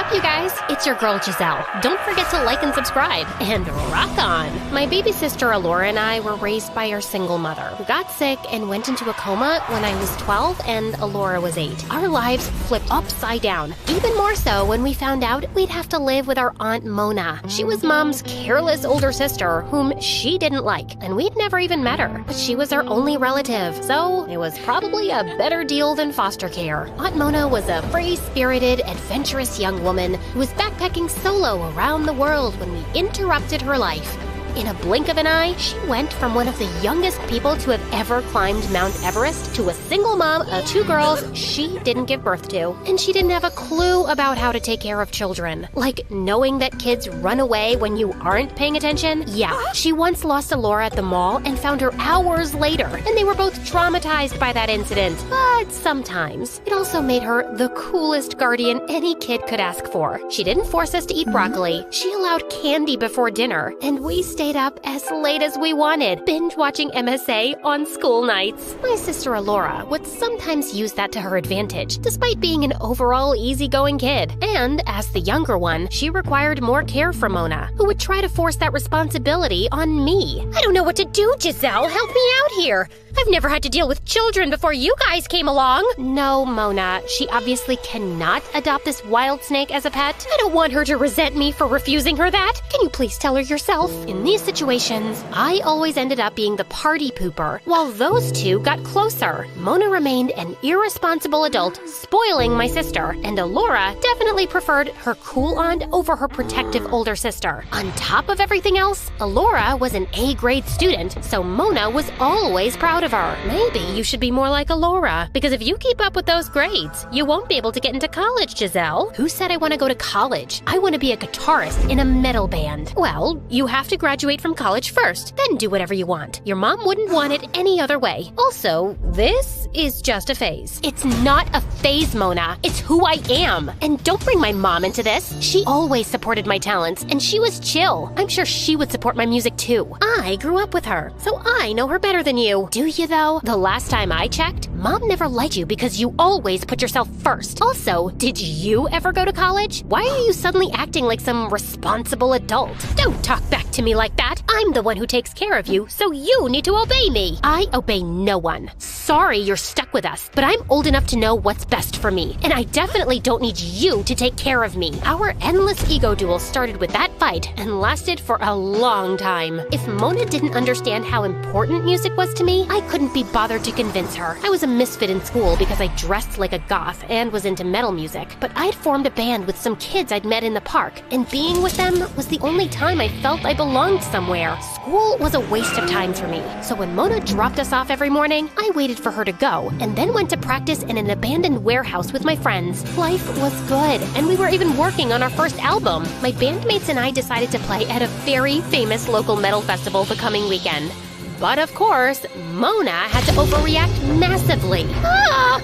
up, you guys? It's your girl, Giselle. Don't forget to like and subscribe, and rock on! My baby sister, Alora, and I were raised by our single mother, who got sick and went into a coma when I was 12 and Alora was 8. Our lives flipped upside down, even more so when we found out we'd have to live with our Aunt Mona. She was Mom's careless older sister, whom she didn't like, and we'd never even met her. But she was our only relative, so it was probably a better deal than foster care. Aunt Mona was a free-spirited, adventurous young woman who was backpacking solo around the world when we interrupted her life. In a blink of an eye, she went from one of the youngest people to have ever climbed Mount Everest to a single mom of 2 girls she didn't give birth to. And she didn't have a clue about how to take care of children. Like knowing that kids run away when you aren't paying attention? Yeah, she once lost Alora at the mall and found her hours later, and they were both traumatized by that incident. But sometimes, it also made her the coolest guardian any kid could ask for. She didn't force us to eat broccoli. She allowed candy before dinner, and we stayed up as late as we wanted, binge-watching MSA on school nights. My sister Alora would sometimes use that to her advantage, despite being an overall easygoing kid. And as the younger one, she required more care from Mona, who would try to force that responsibility on me. I don't know what to do, Giselle. Help me out here. I've never had to deal with children before you guys came along. No, Mona, she obviously cannot adopt this wild snake as a pet. I don't want her to resent me for refusing her that. Can you please tell her yourself? In these situations, I always ended up being the party pooper, while those two got closer. Mona remained an irresponsible adult, spoiling my sister, and Alora definitely preferred her cool aunt over her protective older sister. On top of everything else, Alora was an A-grade student, so Mona was always proud of her. Maybe you should be more like Alora, because if you keep up with those grades, you won't be able to get into college, Giselle. Who said I want to go to college? I want to be a guitarist in a metal band. Well, you have to graduate from college first, then do whatever you want. Your mom wouldn't want it any other way. Also, this is just a phase. It's not a phase, Mona. It's who I am. And don't bring my mom into this. She always supported my talents, and she was chill. I'm sure she would support my music too. I grew up with her, so I know her better than you. Do you though? The last time I checked, Mom never liked you because you always put yourself first. Also, did you ever go to college? Why are you suddenly acting like some responsible adult? Don't talk back to me like that. I'm the one who takes care of you, so you need to obey me. I obey no one. Sorry you're stuck with us, but I'm old enough to know what's best for me, and I definitely don't need you to take care of me. Our endless ego duel started with that fight and lasted for a long time. If Mona didn't understand how important music was to me, I couldn't be bothered to convince her. I was a misfit in school because I dressed like a goth and was into metal music, but I'd formed a band with some kids I'd met in the park, and being with them was the only time I felt I belonged somewhere. School was a waste of time for me, so when Mona dropped us off every morning, I waited for her to go, and then went to practice in an abandoned warehouse with my friends. Life was good, and we were even working on our first album. My bandmates and I decided to play at a very famous local metal festival the coming weekend. But of course, Mona had to overreact massively.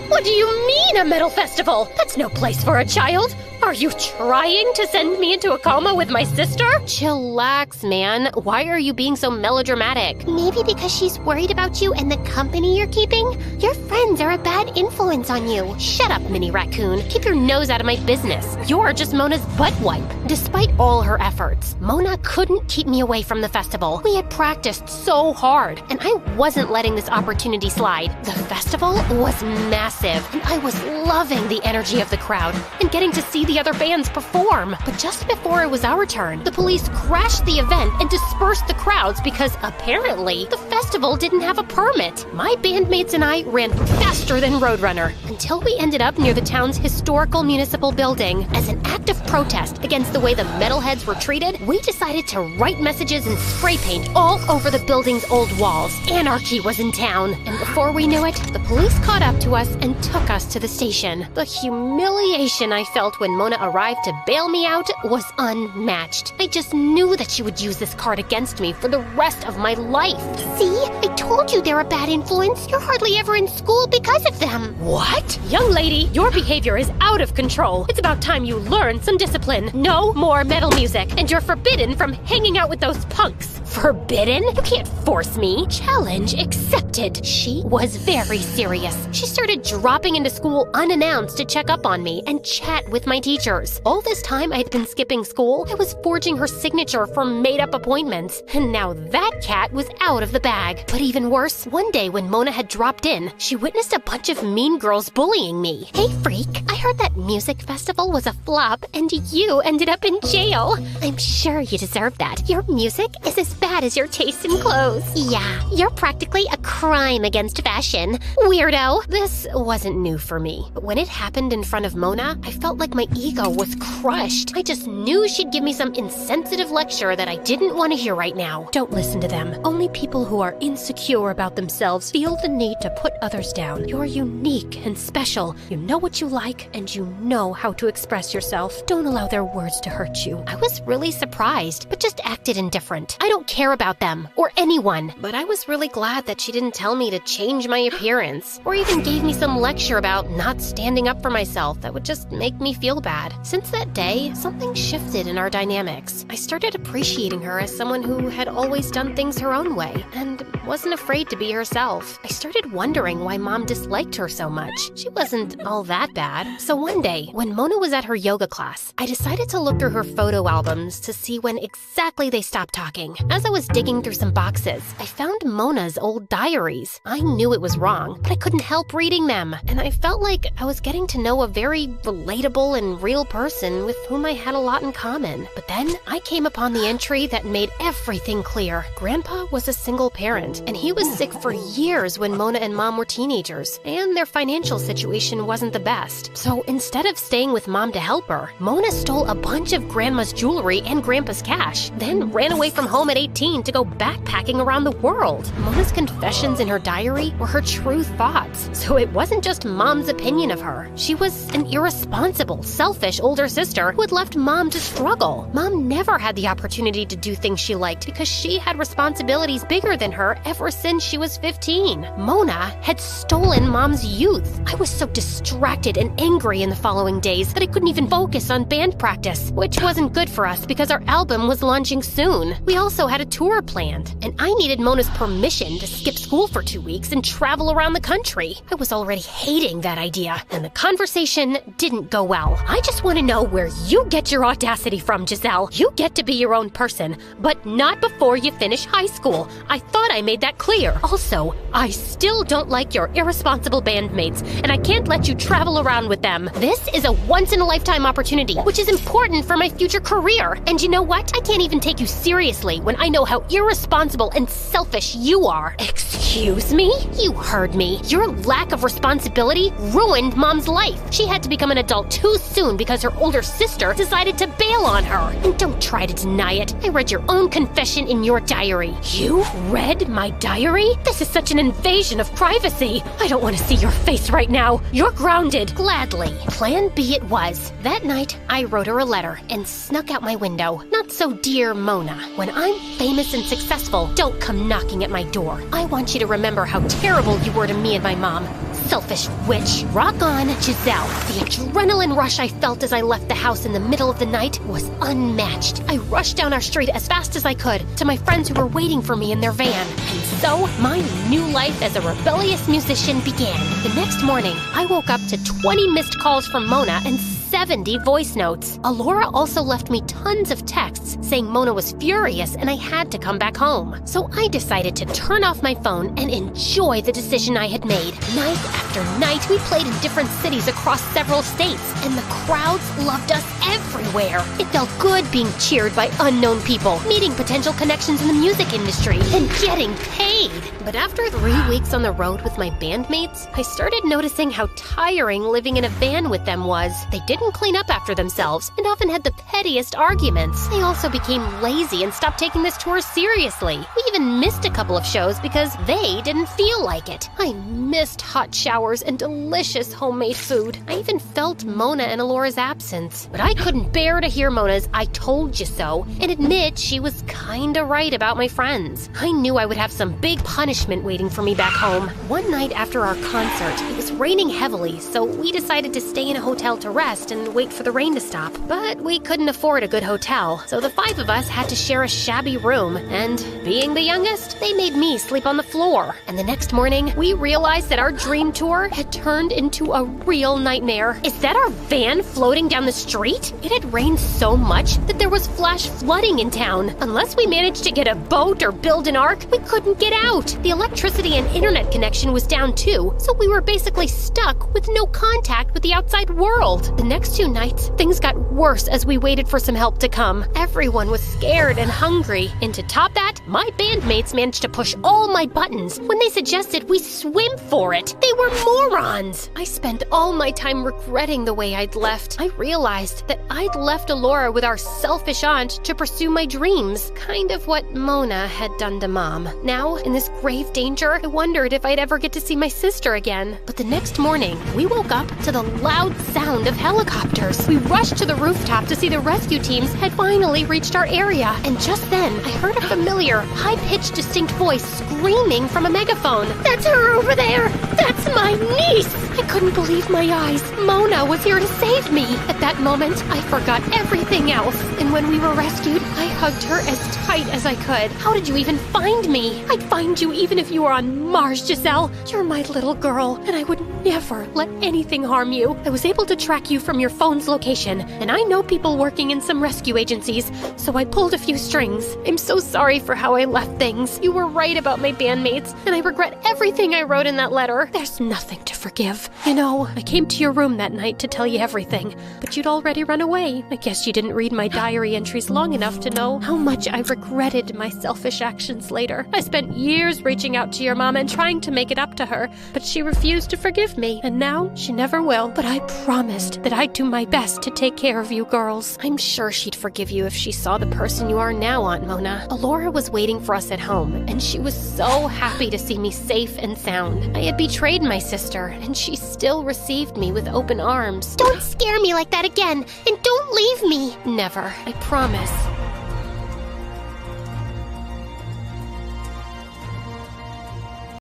What do you mean a metal festival? That's no place for a child. Are you trying to send me into a coma with my sister? Chillax, man. Why are you being so melodramatic? Maybe because she's worried about you and the company you're keeping? Your friends are a bad influence on you. Shut up, Mini Raccoon. Keep your nose out of my business. You're just Mona's butt wipe. Despite all her efforts, Mona couldn't keep me away from the festival. We had practiced so hard, and I wasn't letting this opportunity slide. The festival was massive, and I was loving the energy of the crowd and getting to see the other bands perform. But just before it was our turn, the police crashed the event and dispersed the crowds because apparently the festival didn't have a permit. My bandmates and I ran faster than Roadrunner until we ended up near the town's historical municipal building. As an act of protest against the way the metalheads were treated, we decided to write messages and spray paint all over the building's old walls. Anarchy was in town, and before we knew it, the police caught up to us and took us to the station. The humiliation I felt when Mona arrived to bail me out was unmatched. I just knew that she would use this card against me for the rest of my life. See? I told you they're a bad influence. You're hardly ever in school because of them. What? Young lady, your behavior is out of control. It's about time you learn some discipline. No more metal music, and you're forbidden from hanging out with those punks. Forbidden? You can't force me. Challenge accepted. She was very serious. She started dropping into school unannounced to check up on me and chat with my teachers. All this time I'd been skipping school, I was forging her signature for made-up appointments. And now that cat was out of the bag. But even worse, one day when Mona had dropped in, she witnessed a bunch of mean girls bullying me. Hey, freak, I heard that music festival was a flop and you ended up in jail. I'm sure you deserve that. Your music is as bad as your taste in clothes. Yeah, you're practically a crime against fashion. Weirdo. This wasn't new for me, but when it happened in front of Mona, I felt like my ego was crushed. I just knew she'd give me some insensitive lecture that I didn't want to hear right now. Don't listen to them. Only people who are insecure about themselves feel the need to put others down. You're unique and special. You know what you like, and you know how to express yourself. Don't allow their words to hurt you. I was really surprised, but just acted indifferent. I don't care about them, or anyone. But I was really glad that she didn't tell me to change my appearance, or even gave me some lecture about not standing up for myself that would just make me feel bad. Since that day, something shifted in our dynamics. I started appreciating her as someone who had always done things her own way, and wasn't afraid to be herself. I started wondering why Mom disliked her so much. She wasn't all that bad. So one day, when Mona was at her yoga class, I decided to look through her photo albums to see when exactly they stopped talking. As I was digging through some boxes, I found Mona's old diaries. I knew it was wrong, but I couldn't help reading them, and I felt like I was getting to know a very relatable and real person with whom I had a lot in common. But then I came upon the entry that made everything clear. Grandpa was a single parent, and he was sick for years when Mona and Mom were teenagers, and their financial situation wasn't the best. So instead of staying with Mom to help her, Mona stole a bunch of Grandma's jewelry and Grandpa's cash, then ran away from home at 18 to go backpacking around the world. Mona's confessions in her diary were her true thoughts, so it wasn't just Mom's opinion of her. She was an irresponsible, selfish older sister who had left Mom to struggle. Mom never had the opportunity to do things she liked because she had responsibilities bigger than her ever since she was 15. Mona had stolen Mom's youth. I was so distracted and angry in the following days that I couldn't even focus on band practice, which wasn't good for us because our album was launching soon. We also had a tour planned, and I needed Mona's permission to skip school for 2 weeks and travel around the country. I was already hating that idea, and the conversation didn't go well. I just want to know where you get your audacity from, Giselle. You get to be your own person, but not before you finish high school. I thought I made that clear. Also, I still don't like your irresponsible bandmates, and I can't let you travel around with them. This is a once-in-a-lifetime opportunity, which is important for my future career. And you know what? I can't even take you seriously when I know how irresponsible and selfish you are. Excuse me? You heard me. Your lack of responsibility ruined Mom's life. She had to become an adult too soon because her older sister decided to bail on her. And don't try to deny it. I read your own confession in your diary. You read my diary? This is such an invasion of privacy. I don't want to see your face right now. You're grounded. Gladly. Plan B it was. That night, I wrote her a letter and snuck out my window. Not so dear Mona. When I'm famous and successful, don't come knocking at my door. I want you to remember how terrible you were to me and my mom. Selfish witch. Rock on, Giselle. The adrenaline rush I felt as I left the house in the middle of the night was unmatched. I rushed down our street as fast as I could to my friends who were waiting for me in their van. And so, my new life as a rebellious musician began. The next morning, I woke up to 20 missed calls from Mona and 70 voice notes. Alora also left me tons of texts saying Mona was furious and I had to come back home. So I decided to turn off my phone and enjoy the decision I had made. Night after night, we played in different cities across several states, and the crowds loved us everywhere. It felt good being cheered by unknown people, meeting potential connections in the music industry, and getting paid. But after 3 weeks on the road with my bandmates, I started noticing how tiring living in a van with them was. They didn't clean up after themselves and often had the pettiest arguments. They also became lazy and stopped taking this tour seriously. We even missed a couple of shows because they didn't feel like it. I missed hot showers and delicious homemade food. I even felt Mona and Alora's absence. But I couldn't bear to hear Mona's "I told you so" and admit she was kinda right about my friends. I knew I would have some big punishment waiting for me back home. One night after our concert, it was raining heavily, so we decided to stay in a hotel to rest and and wait for the rain to stop. But we couldn't afford a good hotel, so the 5 of us had to share a shabby room. And being the youngest, they made me sleep on the floor. And the next morning, we realized that our dream tour had turned into a real nightmare. Is that our van floating down the street? It had rained so much that there was flash flooding in town. Unless we managed to get a boat or build an ark, we couldn't get out. The electricity and internet connection was down too, so we were basically stuck with no contact with the outside world. The next 2 nights, things got worse as we waited for some help to come. Everyone was scared and hungry. And to top that, my bandmates managed to push all my buttons when they suggested we swim for it. They were morons. I spent all my time regretting the way I'd left. I realized that I'd left Alora with our selfish aunt to pursue my dreams, kind of what Mona had done to Mom. Now, in this grave danger, I wondered if I'd ever get to see my sister again. But the next morning, we woke up to the loud sound of helicopters. We rushed to the rooftop to see the rescue teams had finally reached our area. And just then, I heard a familiar, high-pitched, distinct voice screaming from a megaphone. "That's her over there! That's my niece!" I couldn't believe my eyes. Mona was here to save me. At that moment, I forgot everything else. And when we were rescued, I hugged her as tight as I could. How did you even find me? I'd find you even if you were on Mars, Giselle. You're my little girl, and I would never let anything harm you. I was able to track you from your phone's location, and I know people working in some rescue agencies, so I pulled a few strings. I'm so sorry for how I left things. You were right about my bandmates, and I regret everything I wrote in that letter. There's nothing to forgive. You know, I came to your room that night to tell you everything, but you'd already run away. I guess you didn't read my diary entries long enough to know how much I regretted my selfish actions later. I spent years reaching out to your mom and trying to make it up to her, but she refused to forgive me, and now she never will. But I promised that I'd do my best to take care of you girls. I'm sure she'd forgive you if she saw the person you are now, Aunt Mona. Alora was waiting for us at home, and she was so happy to see me safe and sound. I had betrayed my sister, and she still received me with open arms. Don't scare me like that again, and don't leave me. Never, I promise.